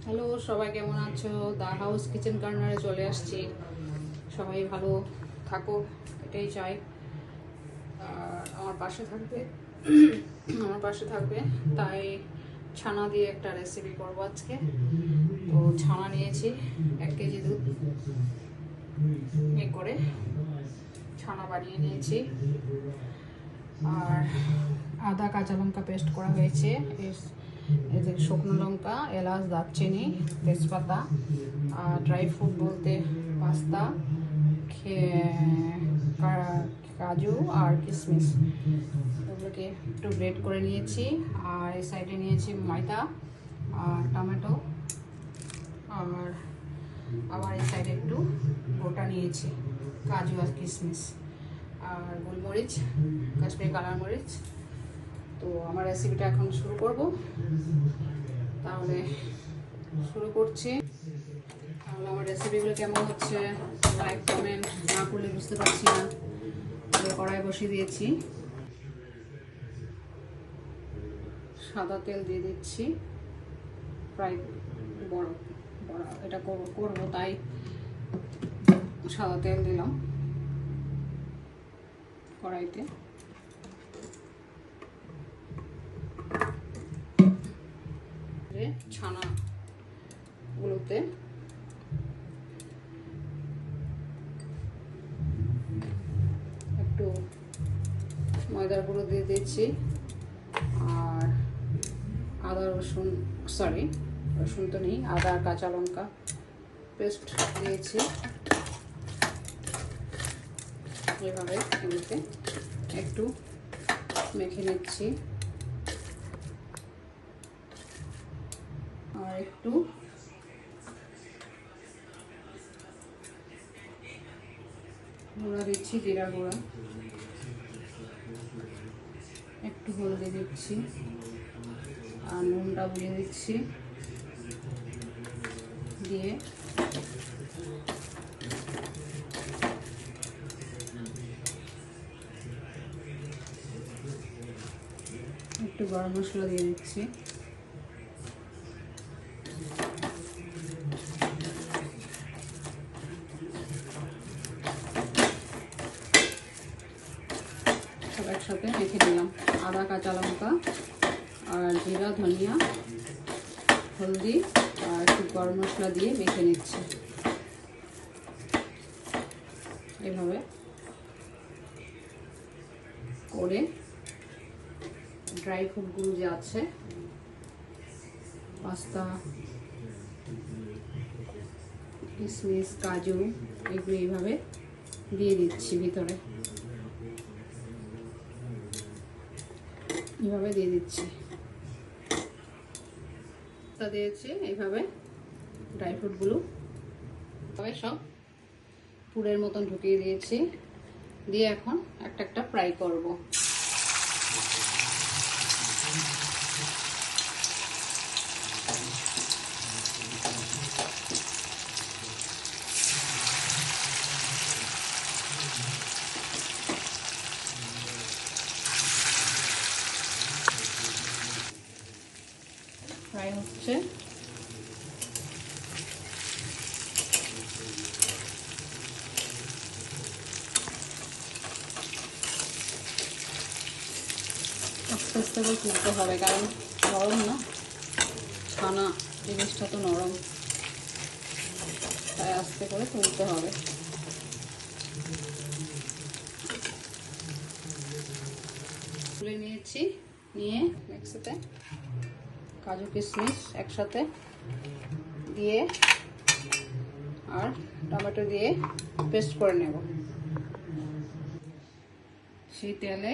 Hello, সবাই কেমন আছো? দা হাউস কিচেন কর্নারে চলে আসছি। সবাই ভালো থাকো, এটাই চাই। আর আমার পাশে থাকবে তাই ছানা দিয়ে একটা রেসিপি করবো আজকে। তো ছানা নিয়েছি 1 কেজি দুধ, করে ছানা বানিয়ে নিয়েছি। আর আদা কাঁচা লঙ্কা পেস্ট করা হয়েছে, এই যে শুকনো লঙ্কা, এলাচ, দারচিনি, তেজপাতা, আর ড্রাই ফ্রুট বলতে পাস্তা, কাজু আর কিশমিশ, এগুলোকে একটু গ্রেট করে নিয়েছি। আর এই সাইডে নিয়েছি ময়দা আর টমেটো, আর আবার এই সাইডে একটু গোটা নিয়েছি কাজু আর কিশমিশ, আর গোলমরিচ, কাশ্মীরি কালার মরিচ। তো আমার রেসিপিটা এখন শুরু করব। তাহলে শুরু করছি। তাহলে আমার রেসিপিগুলো কেমন হচ্ছে লাইক কমেন্ট না করলে বুঝতে পারছি না। কড়াই বসিয়ে দিয়েছি, সাদা তেল দিয়ে দিচ্ছি। প্রায় বড় এটা করবো তাই সাদা তেল দিলাম কড়াইতে। ছানাগুলোতে একটু ময়দার গুঁড়ো দিয়ে দিচ্ছি, আর আদা রসুন তো নেই, আদা আর কাঁচা লঙ্কা পেস্ট দিয়েছি। এভাবে এগুলোতে একটু মেখে নিচ্ছি, আর একটু গুঁড়া দিচ্ছি, জিরা গুঁড়া, একটু হলদি দিচ্ছি, আর নুনটা বুঝিয়ে দিচ্ছি। দিয়ে একটু গরম মশলা দিয়ে দিচ্ছি। সব একসাথে মেখে দিলাম। আদা কাঁচা লঙ্কা আর জিরা, ধনিয়া, হলদি আর একটু গরম মশলা দিয়ে মেখে নিচ্ছি। এভাবে করে ড্রাই ফ্রুটগুলো যে আছে, পাস্তা, কিশমিশ, কাজু, এগুলো এইভাবে দিয়ে দিচ্ছি ভিতরে। এইভাবে দিয়ে দিচ্ছি, দিয়েছি এইভাবে ড্রাই ফ্রুটগুলো সব পুরের মতন ঢুকিয়ে দিয়েছি। দিয়ে এখন একটা একটা ফ্রাই করব। ফ্রাই হচ্ছে, আস্তে আস্তে করে তুলতে হবে, কারণ নরম না, ছানা জিনিসটা তো নরম, তাই আস্তে করে তুলতে হবে। তুলে নিয়েছি, নিয়ে একসাথে কাজু কিশমিশ একসাথে দিয়ে আর টমেটো দিয়ে পেস্ট করে নেব। সেই তেলে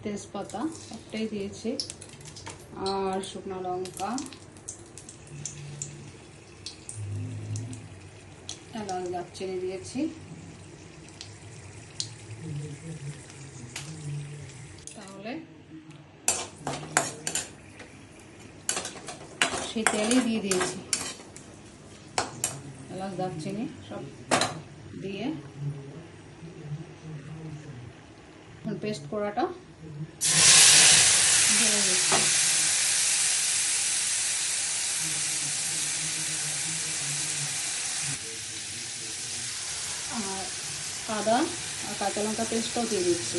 তেজপাতা একটাই দিয়েছি, আর শুকনো লঙ্কা, এলাচ, দারচিনি দিয়েছি। তাহলে সেই তেলেই দিয়ে দিয়েছি এলাচ, দারচিনি সব দিয়ে পেস্ট করাটা আদা আর কাঁচা লঙ্কা পেস্টটাও দিয়ে দিচ্ছি।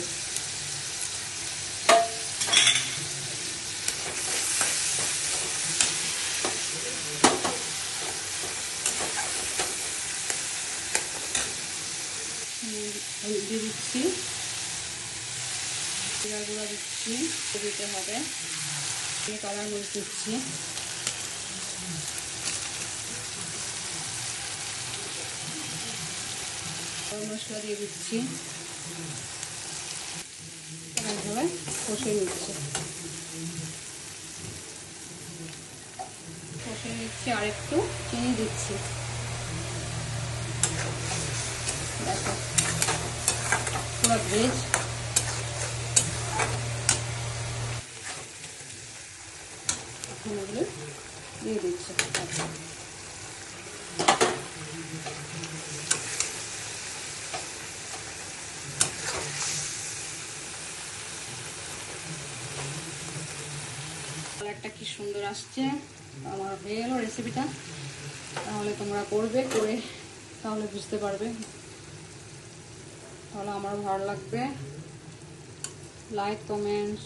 দিয়ে দিচ্ছি জিরা গুঁড়া দিচ্ছি, দিতে হবে কালার মরিচ দিচ্ছি, গরম মশলা দিয়ে দিচ্ছি, এভাবে কষে নিচ্ছি আর একটু চিনি দিচ্ছি। দেখো পুরো ভেজ এগুলো দিয়ে দিচ্ছি। কালারটা কি সুন্দর আসছে, আমার হয়ে গেল রেসিপিটা। তাহলে তোমরা করবে, করে তাহলে বুঝতে পারবে, তাহলে আমারও ভালো লাগবে। লাইক কমেন্ট,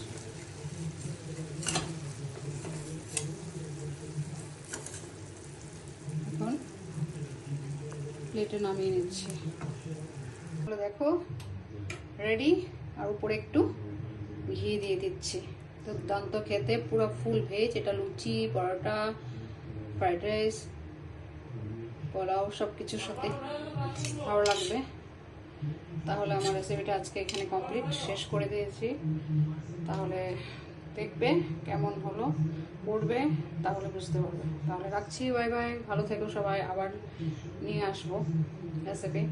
এখন প্লেটে নামিয়ে নিচ্ছি। দেখো রেডি, আর উপরে একটু ঘি দিয়ে দিচ্ছি। দুর্দান্ত খেতে, পুরো ফুল ভেজ। এটা লুচি, পরোটা, ফ্রাইড রাইস, পোলাও সব কিছুর সাথে ভালো লাগবে। তাহলে আমার রেসিপিটা আজকে এখানে কমপ্লিট, শেষ করে দিয়েছি। তাহলে দেখবে কেমন হলো, করবে, তাহলে বুঝতে পারবে। তাহলে রাখছি, বাই বাই, ভালো থেকো সবাই, আবার নিয়ে আসবো রেসিপি।